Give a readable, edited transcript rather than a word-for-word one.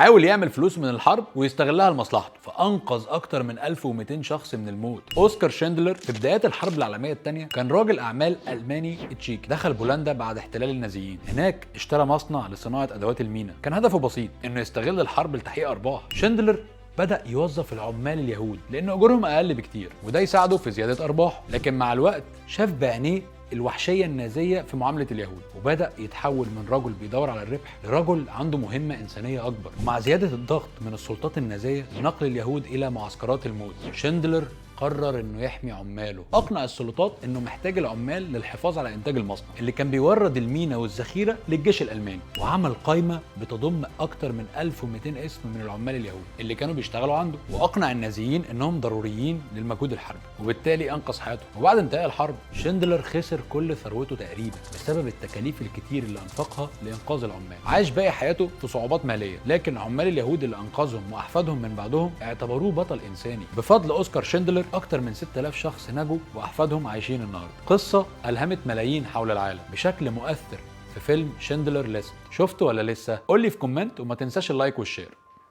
حاول يعمل فلوس من الحرب ويستغلها لمصلحته، فانقذ اكتر من 1200 شخص من الموت. اوسكار شيندلر في بدايات الحرب العالميه الثانيه كان راجل اعمال الماني تشيكي، دخل بولندا بعد احتلال النازيين. هناك اشترى مصنع لصناعه ادوات المينا، كان هدفه بسيط، انه يستغل الحرب لتحقيق ارباح. شيندلر بدأ يوظف العمال اليهود لأن أجورهم أقل بكتير، وده يساعده في زيادة أرباحه. لكن مع الوقت شاف بعينيه الوحشية النازية في معاملة اليهود، وبدأ يتحول من رجل بيدور على الربح لرجل عنده مهمة إنسانية أكبر. ومع زيادة الضغط من السلطات النازية لنقل اليهود إلى معسكرات الموت، شيندلر قرر انه يحمي عماله. اقنع السلطات انه محتاج العمال للحفاظ على انتاج المصنع اللي كان بيورد المينا والذخيره للجيش الالماني، وعمل قائمه بتضم اكتر من 1200 اسم من العمال اليهود اللي كانوا بيشتغلوا عنده، واقنع النازيين انهم ضروريين للمجهود الحربي، وبالتالي انقذ حياتهم. وبعد انتهاء الحرب شيندلر خسر كل ثروته تقريبا بسبب التكاليف الكتير اللي انفقها لانقاذ العمال. عاش باقي حياته في صعوبات ماليه، لكن عمال اليهود اللي انقذهم واحفادهم من بعدهم اعتبروه بطل انساني. بفضل اوسكار شيندلر أكتر من 6000 شخص نجوا وأحفادهم عايشين النهارده. قصة ألهمت ملايين حول العالم بشكل مؤثر في فيلم شيندلر ليست. شفته ولا لسه؟ قول لي في كومنت، وما تنساش اللايك والشير.